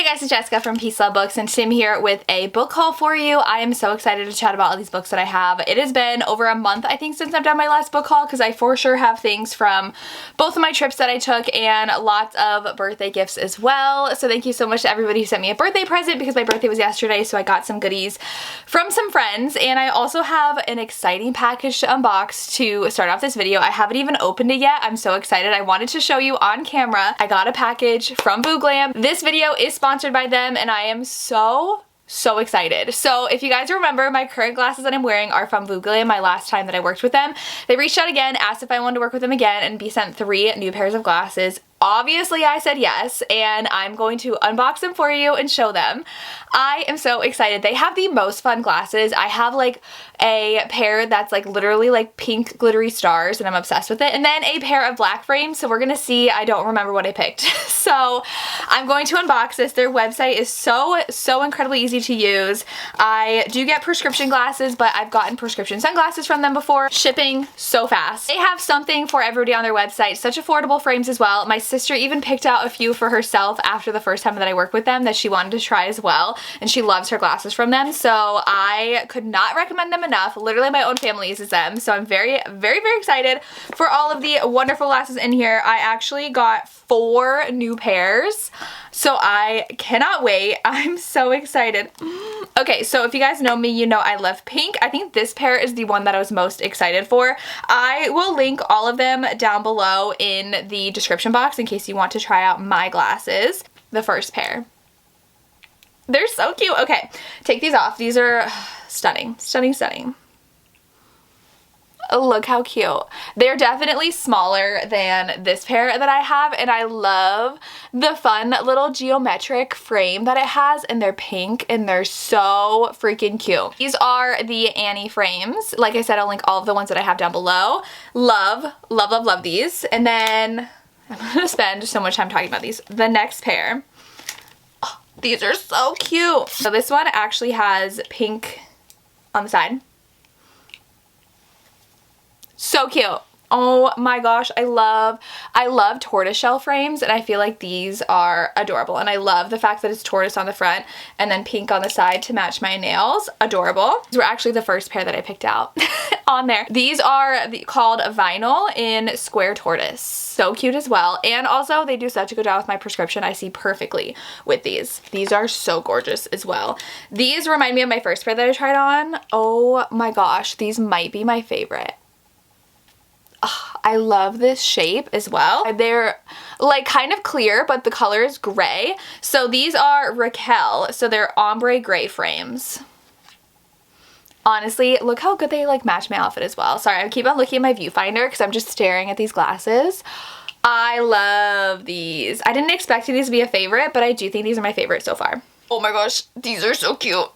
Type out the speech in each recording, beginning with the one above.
guys, it's Jessica from Peace Love Books, and Tim here with a book haul for you. I am so excited to chat about all these books that I have. It has been over a month, I think, since I've done my last book haul, because I for sure have things from both of my trips that I took and lots of birthday gifts as well. So thank you so much to everybody who sent me a birthday present, because my birthday was yesterday, so I got some goodies from some friends. And I also have an exciting package to unbox to start off this video. I haven't even opened it yet. I'm so excited. I wanted to show you on camera. I got a package from Vooglam. This video is sponsored by them, and I am so excited. So if you guys remember, my current glasses that I'm wearing are from Vooglam, my last time that I worked with them. They reached out again, asked if I wanted to work with them again, and be sent 3 new pairs of glasses. Obviously I said yes, and I'm going to unbox them for you and show them. I am so excited. They have the most fun glasses. I have like a pair that's like literally like pink glittery stars, and I'm obsessed with it, and then a pair of black frames. So we're gonna see. I don't remember what I picked. So I'm going to unbox this. Their website is so incredibly easy to use. I do get prescription glasses, but I've gotten prescription sunglasses from them before. Shipping so fast. They have something for everybody on their website. Such affordable frames as well. My sister even picked out a few for herself after the first time that I worked with them that she wanted to try as well, and she loves her glasses from them, so I could not recommend them enough. Literally my own family uses them, so I'm very excited for all of the wonderful glasses in here. I actually got 4 new pairs, so I cannot wait. I'm so excited. Okay, so if you guys know me, you know I love pink. I think this pair is the one that I was most excited for. I will link all of them down below in the description box in case you want to try out my glasses. The first pair. They're so cute. Okay, take these off. These are stunning, stunning. Oh, look how cute. They're definitely smaller than this pair that I have, and I love the fun little geometric frame that it has, and they're pink, and they're so freaking cute. These are the Annie frames. Like I said, I'll link all of the ones that I have down below. Love these. And then I'm gonna spend so much time talking about these. The next pair. Oh, these are so cute. So this one actually has pink on the side. So cute. Oh my gosh, I love tortoiseshell frames, and I feel like these are adorable, and I love the fact that it's tortoise on the front and then pink on the side to match my nails. Adorable. These were actually the first pair that I picked out on there. These are called Vinyl in Square Tortoise. So cute as well, and also they do such a good job with my prescription. I see perfectly with these. These are so gorgeous as well. These remind me of my first pair that I tried on. Oh my gosh, these might be my favorite. I love this shape as well. They're like kind of clear, but the color is gray. So these are Raquel. So they're ombre gray frames. Honestly, look how good they like match my outfit as well. Sorry, I keep on looking at my viewfinder because I'm just staring at these glasses. I love these. I didn't expect these to be a favorite, but I do think these are my favorite so far. Oh my gosh, these are so cute.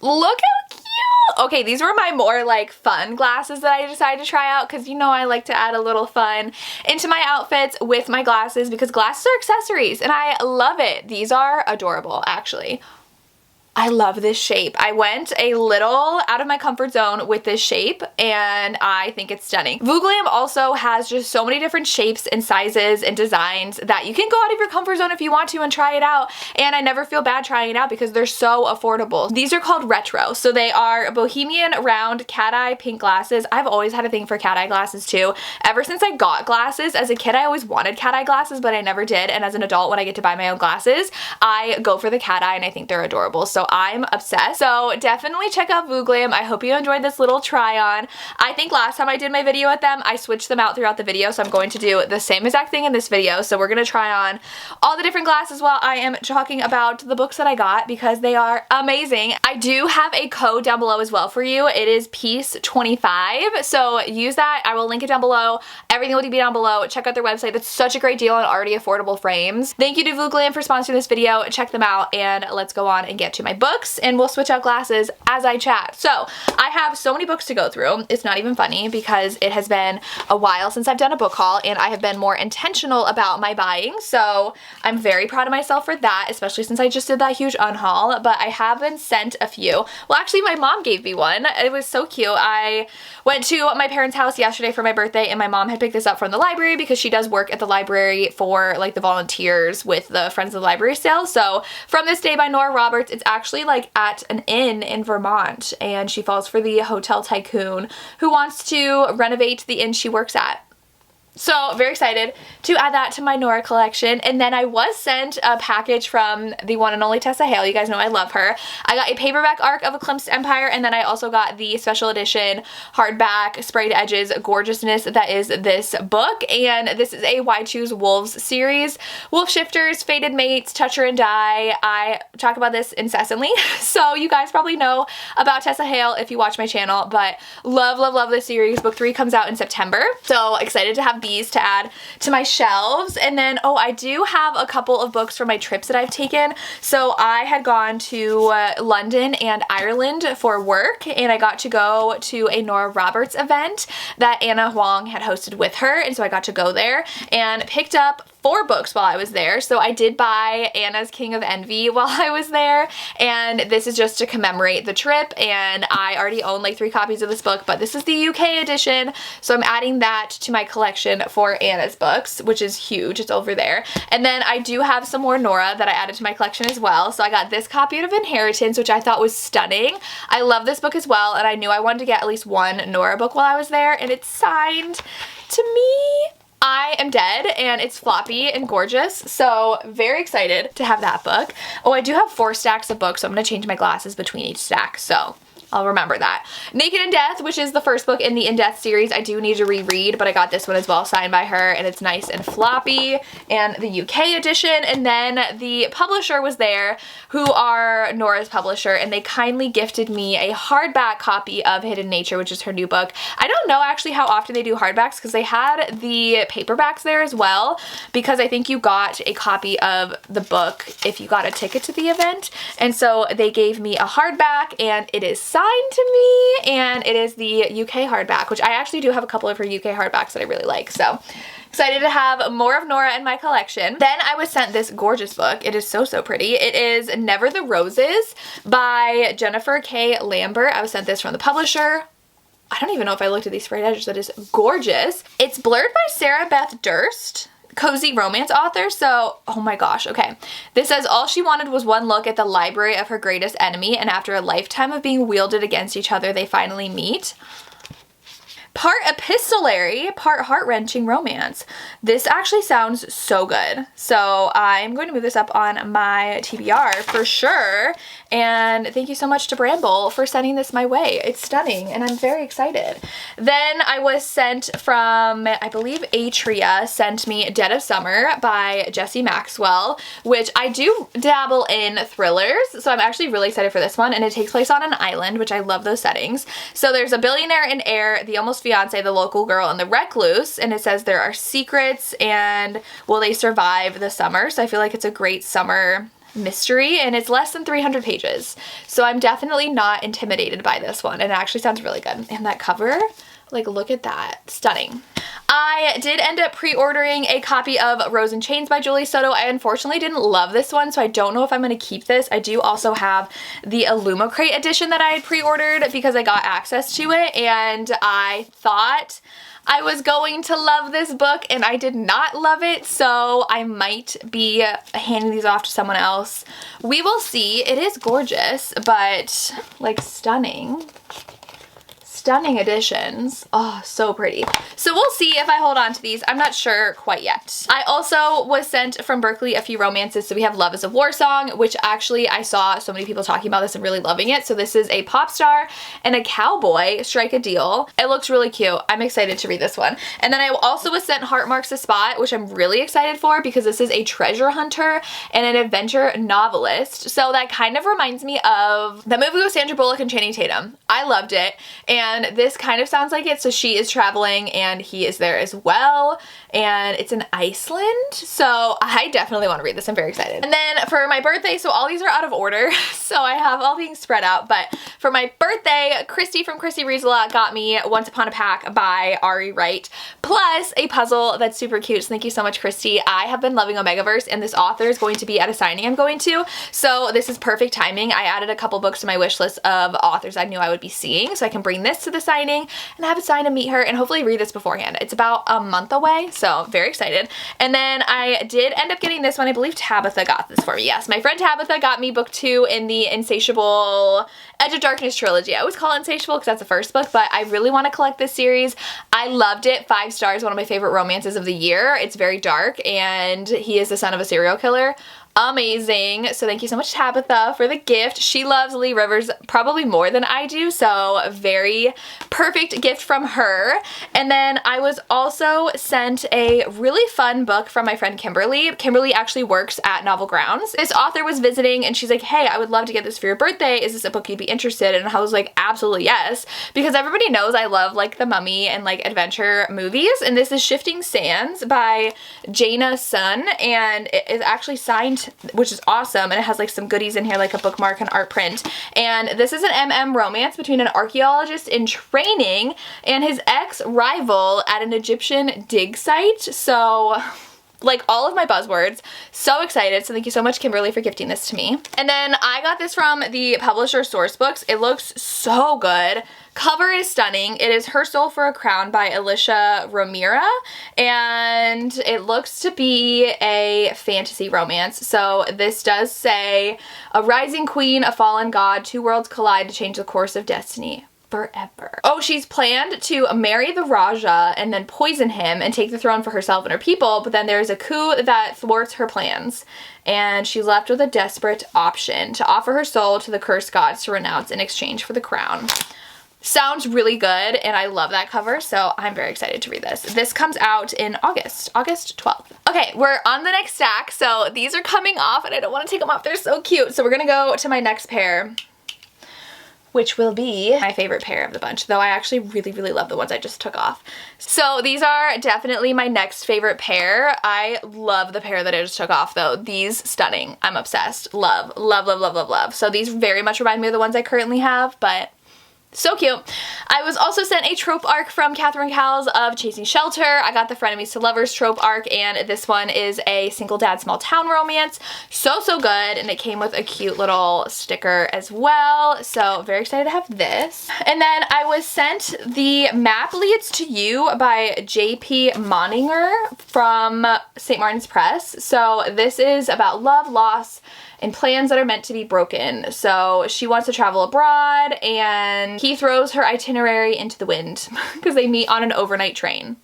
Look how cute. Okay, these were my more like fun glasses that I decided to try out, because you know I like to add a little fun into my outfits with my glasses, because glasses are accessories and I love it. These are adorable, actually. I love this shape. I went a little out of my comfort zone with this shape, and I think it's stunning. Vooglam also has just so many different shapes and sizes and designs that you can go out of your comfort zone if you want to and try it out, and I never feel bad trying it out because they're so affordable. These are called Retro, so they are bohemian round cat eye pink glasses. I've always had a thing for cat eye glasses too. Ever since I got glasses, as a kid I always wanted cat eye glasses, but I never did, and as an adult when I get to buy my own glasses, I go for the cat eye, and I think they're adorable. So I'm obsessed. So definitely check out Vooglam. I hope you enjoyed this little try on. I think last time I did my video with them, I switched them out throughout the video, so I'm going to do the same exact thing in this video. So we're going to try on all the different glasses while I am talking about the books that I got, because they are amazing. I do have a code down below as well for you. It is Peace25, so use that. I will link it down below. Everything will be down below. Check out their website. It's such a great deal on already affordable frames. Thank you to Vooglam for sponsoring this video. Check them out, and let's go on and get to my books and we'll switch out glasses as I chat. So I have so many books to go through. It's not even funny because it has been a while since I've done a book haul and I have been more intentional about my buying. So I'm very proud of myself for that, especially since I just did that huge unhaul. But I have been sent a few. Well, actually my mom gave me one. It was so cute. I went to my parents' house yesterday for my birthday and my mom had picked this up from the library because she does work at the library for like the volunteers with the Friends of the Library sale. So From This Day by Nora Roberts, it's actually like at an inn in Vermont and she falls for the hotel tycoon who wants to renovate the inn she works at. So very excited to add that to my Nora collection. And then I was sent a package from the one and only Tessa Hale. You guys know I love her. I got a paperback arc of Eclipsed Empire and then I also got the special edition hardback sprayed edges gorgeousness that is this book. And this is a Why Choose Wolves series. Wolf Shifters, Fated Mates, Toucher and Die. I talk about this incessantly. So you guys probably know about Tessa Hale if you watch my channel, but love, love, love this series. Book 3 comes out in September. So excited to have these to add to my shelves. And then, oh, I do have a couple of books from my trips that I've taken. So I had gone to London and Ireland for work and I got to go to a Nora Roberts event that Anna Huang had hosted with her. And so I got to go there and picked up 4 books while I was there. So I did buy Anna's King of Envy while I was there, and this is just to commemorate the trip, and I already own like 3 copies of this book, but this is the UK edition, so I'm adding that to my collection for Anna's books, which is huge. It's over there. And then I do have some more Nora that I added to my collection as well. So I got this copy of Inheritance, which I thought was stunning. I love this book as well, and I knew I wanted to get at least one Nora book while I was there, and it's signed to me. I Am Dead, and it's floppy and gorgeous, so very excited to have that book. Oh, I do have 4 stacks of books, so I'm going to change my glasses between each stack, so I'll remember that. Naked in Death, which is the first book in the In Death series, I do need to reread, but I got this one as well signed by her, and it's nice and floppy, and the UK edition. And then the publisher was there, who are Nora's publisher, and they kindly gifted me a hardback copy of Hidden Nature, which is her new book. I don't know actually how often they do hardbacks because they had the paperbacks there as well, because I think you got a copy of the book if you got a ticket to the event. And so they gave me a hardback, and it is signed to me, and it is the UK hardback, which I actually do have a couple of her UK hardbacks that I really like. So excited to have more of Nora in my collection. Then I was sent this gorgeous book. It is so, so pretty. It is Never the Roses by Jennifer K. Lambert. I was sent this from the publisher. I don't even know if I looked at these sprayed edges. That is gorgeous. It's blurred by Sarah Beth Durst, cozy romance author. So, oh my gosh, okay. This says, all she wanted was one look at the library of her greatest enemy, and after a lifetime of being wielded against each other, they finally meet. Part epistolary, part heart-wrenching romance. This actually sounds so good. So I'm going to move this up on my TBR for sure. And thank you so much to Bramble for sending this my way. It's stunning and I'm very excited. Then I was sent from, I believe Atria sent me Dead of Summer by Jessie Maxwell, which I do dabble in thrillers. So I'm actually really excited for this one, and it takes place on an island, which I love those settings. So there's a billionaire in air, the almost fiance, the local girl, and the recluse, and it says there are secrets and will they survive the summer. So I feel like it's a great summer mystery, and it's less than 300 pages. So I'm definitely not intimidated by this one, and it actually sounds really good. And that cover, like, look at that. Stunning. I did end up pre-ordering a copy of Rose and Chains by Julie Soto. I unfortunately didn't love this one, so I don't know if I'm going to keep this. I do also have the Illumicrate edition that I had pre-ordered because I got access to it, and I thought I was going to love this book, and I did not love it, so I might be handing these off to someone else. We will see. It is gorgeous, but like stunning. Stunning editions. Oh, so pretty. So we'll see if I hold on to these. I'm not sure quite yet. I also was sent from Berkeley a few romances. So we have Love is a War Song, which actually I saw so many people talking about this and really loving it. So this is a pop star and a cowboy strike a deal. It looks really cute. I'm excited to read this one. And then I also was sent Heart Marks a Spot, which I'm really excited for because this is a treasure hunter and an adventure novelist. So that kind of reminds me of the movie with Sandra Bullock and Channing Tatum. I loved it. And and this kind of sounds like it. So she is traveling and he is there as well, and it's in Iceland. So I definitely want to read this. I'm very excited. And then for my birthday, so all these are out of order, so I have all things spread out, but for my birthday, Christy from Christy Reads a Lot got me Once Upon a Pack by Ari Wright, plus a puzzle that's super cute. So thank you so much, Christy. I have been loving Omegaverse, and this author is going to be at a signing I'm going to, so this is perfect timing. I added a couple books to my wish list of authors I knew I would be seeing, so I can bring this to the signing and have a sign and meet her and hopefully read this beforehand. It's about a month away, so very excited. And then I did end up getting this one. I believe Tabitha got this for me. Yes, my friend Tabitha got me book 2 in the Insatiable Edge of Darkness trilogy. I always call it Insatiable because that's the first book, but I really want to collect this series. I loved it. 5 stars, one of my favorite romances of the year. It's very dark, and he is the son of a serial killer. Amazing. So thank you so much, Tabitha, for the gift. She loves Lee Rivers probably more than I do, so very perfect gift from her. And then I was also sent a really fun book from my friend Kimberly. Kimberly actually works at Novel Grounds. This author was visiting and she's like, hey, I would love to get this for your birthday. Is this a book you'd be interested in? And I was like, absolutely yes, because everybody knows I love like the Mummy and like adventure movies, and this is Shifting Sands by Jaina Sun, and it is actually signed, which is awesome, and it has like some goodies in here like a bookmark and art print. And this is an MM romance between an archaeologist in training and his ex-rival at an Egyptian dig site. So like all of my buzzwords. So excited. So thank you so much, Kimberly, for gifting this to me. And then I got this from the publisher Sourcebooks. It looks so good. Cover is stunning. It is Her Soul for a Crown by Alicia Ramira, and it looks to be a fantasy romance. So this does say, a rising queen, a fallen god, 2 worlds collide to change the course of destiny forever. Oh, she's planned to marry the Raja and then poison him and take the throne for herself and her people, but then there's a coup that thwarts her plans, and she's left with a desperate option: to offer her soul to the cursed gods to renounce in exchange for the crown. Sounds really good, and I love that cover, so I'm very excited to read this. This comes out in August 12th. Okay, we're on the next stack, so these are coming off, and I don't want to take them off. They're so cute. So we're gonna go to my next pair, which will be my favorite pair of the bunch, though I actually really, really love the ones I just took off. So these are definitely my next favorite pair. I love the pair that I just took off, though. These, stunning. I'm obsessed. Love, love, love, love, love, love. So these very much remind me of the ones I currently have, but so cute. I was also sent a trope arc from Catherine Cowles of Chasing Shelter. I got the Frenemies to Lovers trope arc, and this one is a single dad small town romance. So, so good, and it came with a cute little sticker as well. So very excited to have this. And then I was sent The Map Leads to You by J.P. Moninger from St. Martin's Press. So this is about love, loss, and plans that are meant to be broken. So she wants to travel abroad, and he throws her itinerary into the wind because they meet on an overnight train.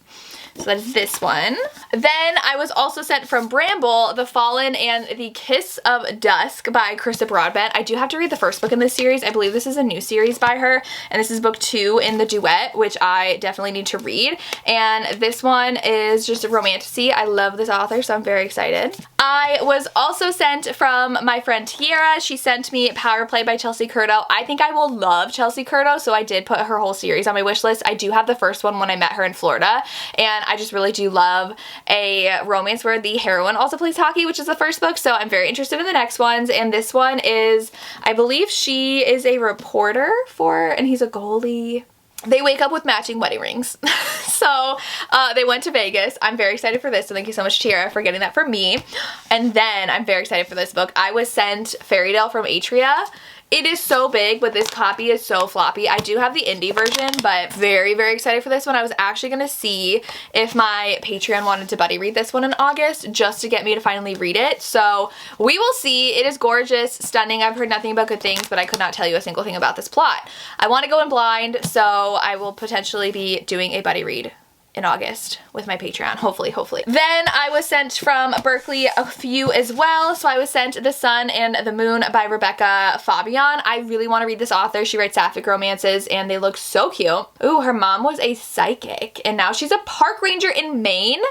So that's this one. Then I was also sent from Bramble, The Fallen and the Kiss of Dusk by Krista Broadbent. I do have to read the first book in this series. I believe this is a new series by her, and this is book 2 in the duet, which I definitely need to read. And this one is just a romantasy. I love this author, so I'm very excited. I was also sent from my friend Tiara. She sent me Power Play by Chelsea Curto. I think I will love Chelsea Curto, so I did put her whole series on my wish list. I do have the first one when I met her in Florida, and I just really do love a romance where the heroine also plays hockey, which is the first book, so I'm very interested in the next ones. And this one is, I believe she is a reporter and he's a goalie. They wake up with matching wedding rings. So they went to Vegas. I'm very excited for this, so thank you so much, Tiara, for getting that for me. And then I'm very excited for this book. I was sent Fairytale from Atria. It is so big, but this copy is so floppy. I do have the indie version, but very, very excited for this one. I was actually going to see if my Patreon wanted to buddy read this one in August just to get me to finally read it. So we will see. It is gorgeous, stunning. I've heard nothing but good things, but I could not tell you a single thing about this plot. I want to go in blind, so I will potentially be doing a buddy read in August with my Patreon, hopefully. Then I was sent from Berkeley a few as well. So I was sent The Sun and the Moon by Rebecca Fabian. I really want to read this author. She writes sapphic romances and they look so cute. Ooh, her mom was a psychic and now she's a park ranger in Maine.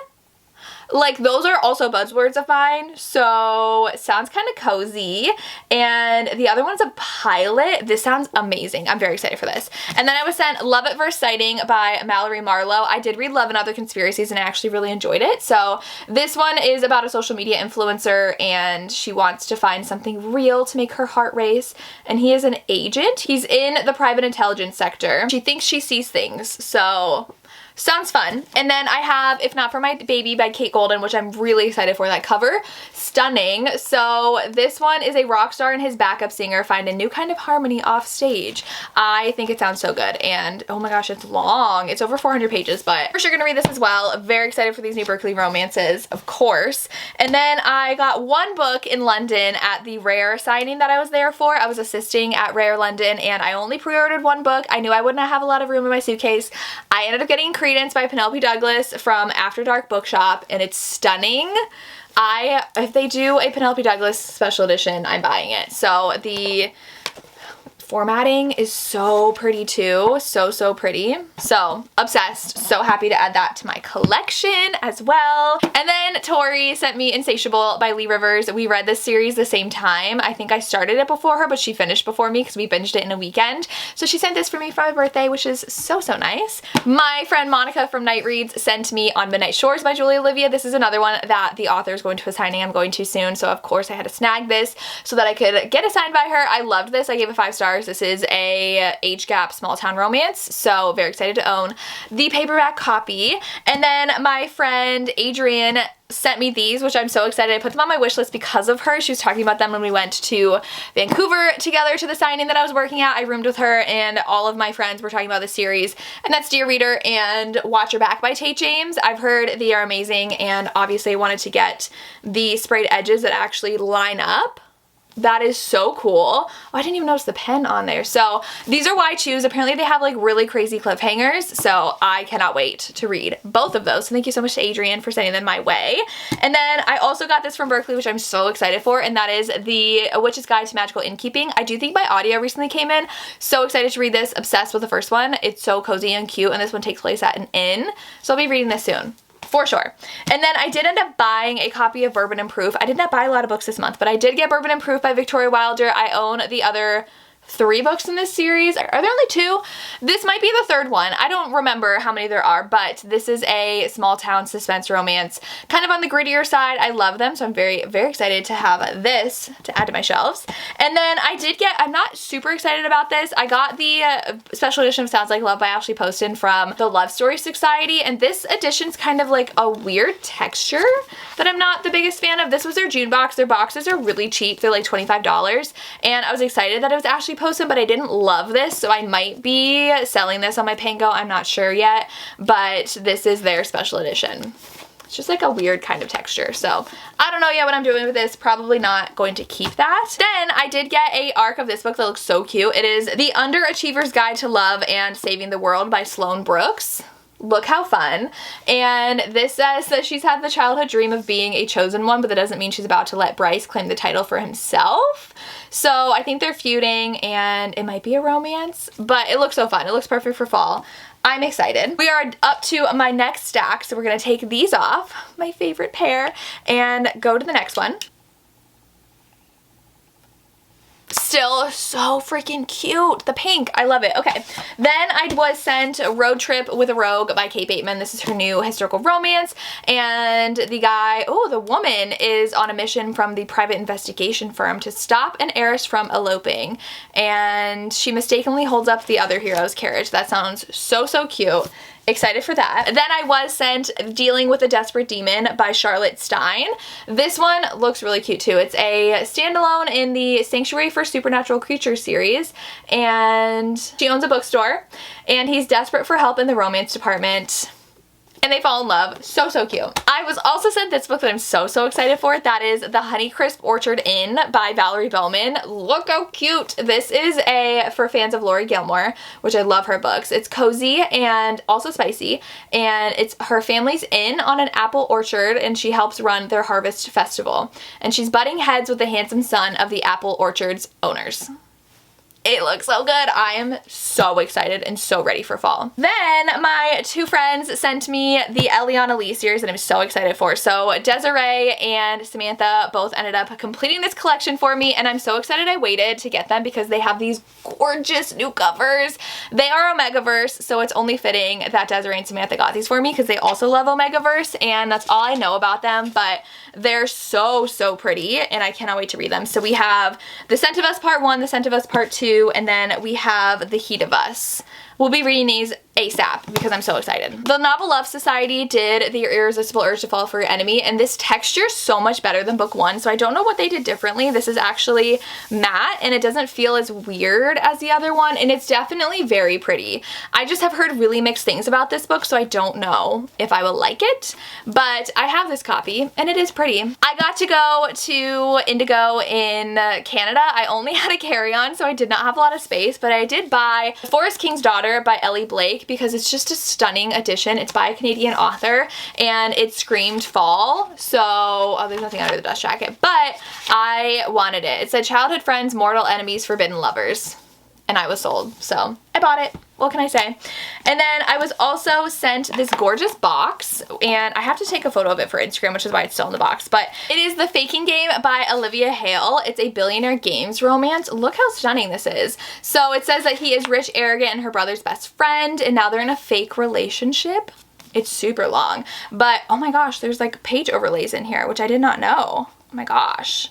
Like, those are also buzzwords of mine, so it sounds kind of cozy. And the other one's a pilot. This sounds amazing. I'm very excited for this. And then I was sent Love at First Sighting by Mallory Marlowe. I did read Love and Other Conspiracies and I actually really enjoyed it. So this one is about a social media influencer and she wants to find something real to make her heart race. And he is an agent. He's in the private intelligence sector. She thinks she sees things, so sounds fun. And then I have If Not For My Baby by Kate Golden, which I'm really excited for. That cover, stunning. So this one is a rock star and his backup singer find a new kind of harmony off stage. I think it sounds so good, and oh my gosh, it's long. It's over 400 pages, but for sure gonna read this as well. Very excited for these new Berkeley romances, of course. And then I got one book in London at the Rare signing that I was there for. I was assisting at Rare London and I only pre-ordered one book. I knew I wouldn't have a lot of room in my suitcase. I ended up getting Credence by Penelope Douglas from After Dark Bookshop, and it's stunning. If they do a Penelope Douglas special edition, I'm buying it. So the formatting is so pretty too. So pretty. So obsessed. So happy to add that to my collection as well. And then Tori sent me Insatiable by Lee Rivers. We read this series the same time. I think I started it before her, but she finished before me because we binged it in a weekend. So she sent this for me for my birthday, which is so nice. My friend Monica from Night Reads sent me On Midnight Shores by Julie Olivia. This is another one that the author is going to a signing I'm going to soon. So of course I had to snag this so that I could get it signed by her. I loved this. I gave it 5 stars. This is a age gap small town romance, so very excited to own the paperback copy. And then my friend Adrienne sent me these, which I'm so excited. I put them on my wish list because of her. She was talking about them when we went to Vancouver together to the signing that I was working at. I roomed with her and all of my friends were talking about the series, and that's Dear Reader and Watch Your Back by Tate James. I've heard they are amazing, and obviously I wanted to get the sprayed edges that actually line up. That is so cool. Oh, I didn't even notice the pen on there. So these are why I choose. Apparently they have like really crazy cliffhangers, so I cannot wait to read both of those. So thank you so much to Adrienne for sending them my way. And then I also got this from Berkeley, which I'm so excited for, and that is the A Witch's Guide to Magical Innkeeping. I do think my audio recently came in. So excited to read this. Obsessed with the first one. It's so cozy and cute, and this one takes place at an inn. So I'll be reading this soon. For sure. And then I did end up buying a copy of Bourbon and Proof. I did not buy a lot of books this month, but I did get Bourbon and Proof by Victoria Wilder. I own the other 3 books in this series. Are there only 2? This might be the 3rd one. I don't remember how many there are, but this is a small town suspense romance, kind of on the grittier side. I love them, so I'm very excited to have this to add to my shelves. And then I did get, I'm not super excited about this, I got the special edition of Sounds Like Love by Ashley Poston from the Love Story Society, and this edition's kind of like a weird texture that I'm not the biggest fan of. This was their June box. Their boxes are really cheap. They're like $25, and I was excited that it was Ashley Poston, but I didn't love this, so I might be selling this on my Pango. I'm not sure yet, but this is their special edition. It's just like a weird kind of texture, so I don't know yet what I'm doing with this. Probably not going to keep that. Then I did get a ARC of this book that looks so cute. It is The Underachiever's Guide to Love and Saving the World by Sloane Brooks. Look how fun. And this says that she's had the childhood dream of being a chosen one, but that doesn't mean she's about to let Bryce claim the title for himself. So I think they're feuding and it might be a romance, but it looks so fun. It looks perfect for fall. I'm excited. We are up to my next stack, so we're gonna take these off, my favorite pair, and go to the next one. Still so freaking cute. The pink, I love it. Okay, then I was sent Road Trip with a Rogue by Kate Bateman. This is her new historical romance, and the woman is on a mission from the private investigation firm to stop an heiress from eloping, and she mistakenly holds up the other hero's carriage. That sounds so cute. Excited for that. Then I was sent Dealing with a Desperate Demon by Charlotte Stein. This one looks really cute too. It's a standalone in the Sanctuary for Supernatural Creatures series, and she owns a bookstore, and he's desperate for help in the romance department. And they fall in love. So cute. I was also sent this book that I'm so excited for. That is The Honeycrisp Orchard Inn by Valerie Bowman. Look how cute. This is for fans of Laurie Gilmore, which I love her books. It's cozy and also spicy, and it's her family's inn on an apple orchard, and she helps run their harvest festival. And she's butting heads with the handsome son of the apple orchard's owners. It looks so good. I am so excited and so ready for fall. Then my two friends sent me the Eliana Lee series that I'm so excited for. So Desiree and Samantha both ended up completing this collection for me, and I'm so excited I waited to get them because they have these gorgeous new covers. They are Omegaverse, so it's only fitting that Desiree and Samantha got these for me because they also love Omegaverse, and that's all I know about them, but they're so, so pretty, and I cannot wait to read them. So we have The Scent of Us Part 1, The Scent of Us Part 2, and then we have The Heat of Us. We'll be reading these ASAP because I'm so excited. The Novel Love Society did The Irresistible Urge to Fall for Your Enemy, and this texture is so much better than book 1, so I don't know what they did differently. This is actually matte, and it doesn't feel as weird as the other one, and it's definitely very pretty. I just have heard really mixed things about this book, so I don't know if I will like it, but I have this copy, and it is pretty. I got to go to Indigo in Canada. I only had a carry-on, so I did not have a lot of space, but I did buy Forest King's Daughter by Ellie Blake because it's just a stunning edition. It's by a Canadian author, and it screamed fall, so, oh, there's nothing under the dust jacket, but I wanted it. It said childhood friends, mortal enemies, forbidden lovers, and I was sold, so I bought it. What can I say? And then I was also sent this gorgeous box, and I have to take a photo of it for Instagram, which is why it's still in the box, but it is The Faking Game by Olivia Hale. It's a Billionaire Games romance. Look how stunning this is. So it says that he is rich, arrogant, and her brother's best friend, and now they're in a fake relationship. It's super long, but oh my gosh, there's like page overlays in here, which I did not know. Oh my gosh.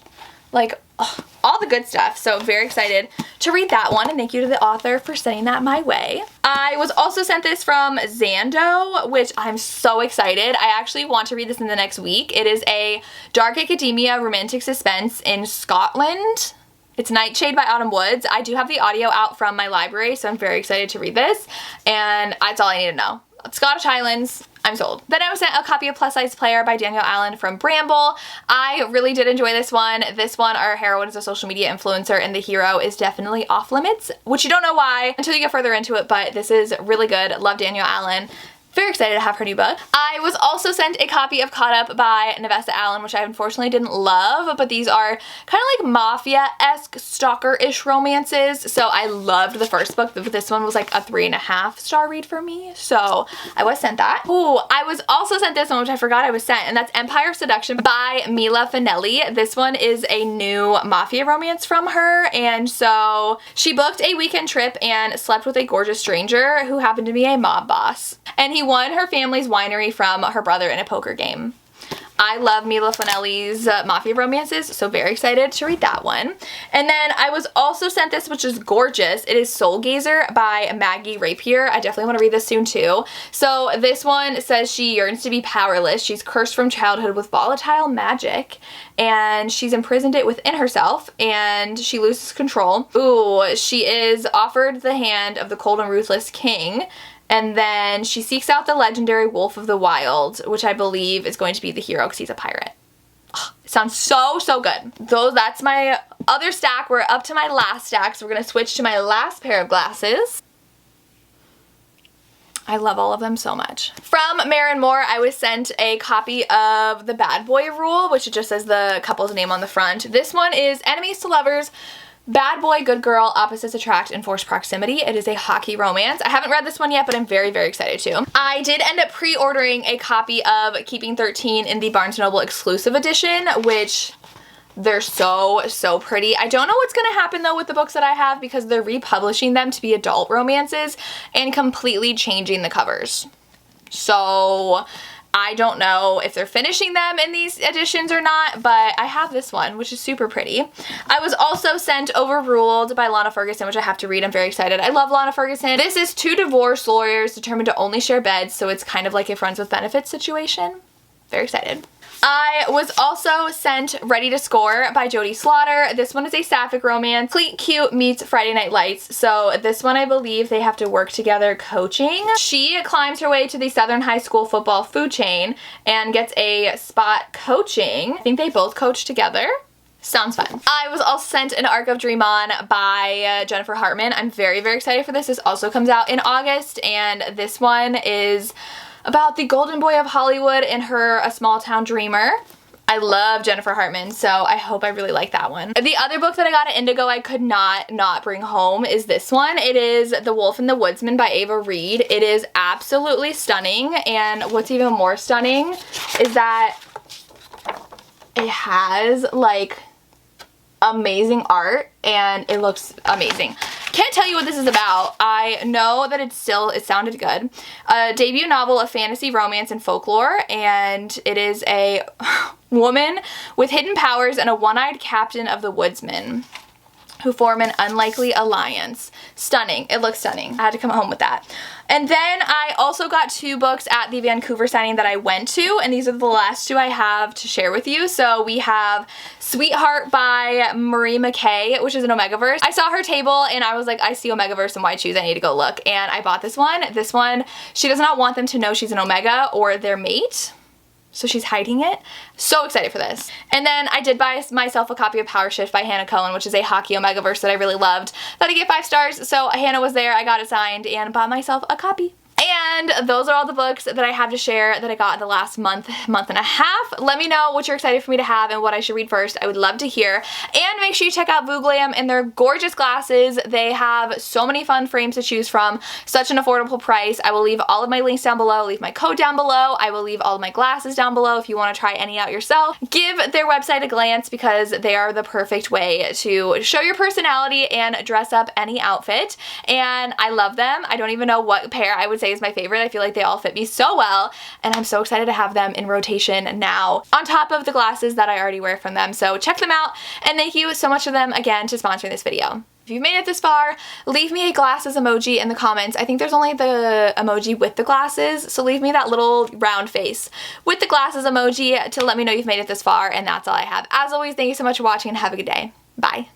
Like, ugh, all the good stuff. So very excited to read that one, and thank you to the author for sending that my way. I was also sent this from Zando, which I'm so excited. I actually want to read this in the next week. It is a dark academia romantic suspense in Scotland. It's Nightshade by Autumn Woods. I do have the audio out from my library, so I'm very excited to read this, and that's all I need to know. Scottish Highlands, I'm sold. Then I was sent a copy of Plus Size Player by Danielle Allen from Bramble. I really did enjoy this one. This one, our heroine is a social media influencer, and the hero is definitely off limits, which you don't know why until you get further into it, but this is really good. Love Danielle Allen. Very excited to have her new book. I was also sent a copy of Caught Up by Navessa Allen, which I unfortunately didn't love, but these are kind of like mafia-esque, stalker-ish romances. So I loved the first book, but this one was like a 3.5-star read for me. So I was sent that. Ooh, I was also sent this one, which I forgot I was sent, and that's Empire of Seduction by Mila Finelli. This one is a new mafia romance from her, and so she booked a weekend trip and slept with a gorgeous stranger who happened to be a mob boss. And he won her family's winery from her brother in a poker game. I love Mila Finelli's mafia romances, so very excited to read that one. And then I was also sent this, which is gorgeous. It is Soul Gazer by Maggie Rapier. I definitely want to read this soon too. So this one says she yearns to be powerless. She's cursed from childhood with volatile magic, and she's imprisoned it within herself, and she loses control. Ooh, she is offered the hand of the cold and ruthless king, and then she seeks out the legendary Wolf of the Wild, which I believe is going to be the hero because he's a pirate. Oh, it sounds so, so good. So that's my other stack. We're up to my last stack, so we're going to switch to my last pair of glasses. I love all of them so much. From Marin Moore, I was sent a copy of The Bad Boy Rule, which just says the couple's name on the front. This one is Enemies to Lovers, Bad Boy, Good Girl, Opposites Attract, and Forced Proximity. It is a hockey romance. I haven't read this one yet, but I'm very, very excited to. I did end up pre-ordering a copy of Keeping 13 in the Barnes & Noble exclusive edition, which they're so, so pretty. I don't know what's going to happen though with the books that I have because they're republishing them to be adult romances and completely changing the covers. So I don't know if they're finishing them in these editions or not, but I have this one, which is super pretty. I was also sent Overruled by Lana Ferguson, which I have to read. I'm very excited. I love Lana Ferguson. This is two divorce lawyers determined to only share beds, so it's kind of like a friends with benefits situation. Very excited. I was also sent Ready to Score by Jodie Slaughter. This one is a sapphic romance. Fleet Cute meets Friday Night Lights. So this one I believe they have to work together coaching. She climbs her way to the Southern High School football food chain and gets a spot coaching. I think they both coach together. Sounds fun. I was also sent an Arc of Dream On by Jennifer Hartman. I'm very, very excited for this. This also comes out in August, and this one is about the golden boy of Hollywood and her a small town dreamer. I love Jennifer Hartman, so I hope I really like that one. The other book that I got at Indigo I could not bring home is this one. It is The Wolf and the Woodsman by Ava Reed. It is absolutely stunning, and what's even more stunning is that it has like amazing art and it looks amazing. Can't tell you what this is about. I know that it sounded good. A debut novel of fantasy, romance, and folklore, and it is a woman with hidden powers and a one-eyed captain of the woodsmen who form an unlikely alliance. Stunning. It looks stunning. I had to come home with that. And then I also got 2 books at the Vancouver signing that I went to, and these are the last 2 I have to share with you. So we have Sweetheart by Marie McKay, which is an Omegaverse. I saw her table and I was like, I see Omegaverse and why choose? I need to go look. And I bought this one. This one, she does not want them to know she's an Omega or their mate, so she's hiding it. So excited for this. And then I did buy myself a copy of Power Shift by Hannah Cohen, which is a hockey Omegaverse that I really loved, that I gave 5 stars. So Hannah was there, I got it signed, and bought myself a copy. And those are all the books that I have to share that I got in the last month and a half. Let me know what you're excited for me to have and what I should read first. I would love to hear. And make sure you check out Vooglam and their gorgeous glasses. They have so many fun frames to choose from. Such an affordable price. I will leave all of my links down below. I'll leave my code down below. I will leave all of my glasses down below if you want to try any out yourself. Give their website a glance because they are the perfect way to show your personality and dress up any outfit. And I love them. I don't even know what pair I would say is my favorite. I feel like they all fit me so well, and I'm so excited to have them in rotation now on top of the glasses that I already wear from them. So check them out, and thank you so much to them again to sponsoring this video. If you've made it this far, leave me a glasses emoji in the comments. I think there's only the emoji with the glasses, so leave me that little round face with the glasses emoji to let me know you've made it this far, and that's all I have. As always, thank you so much for watching and have a good day. Bye.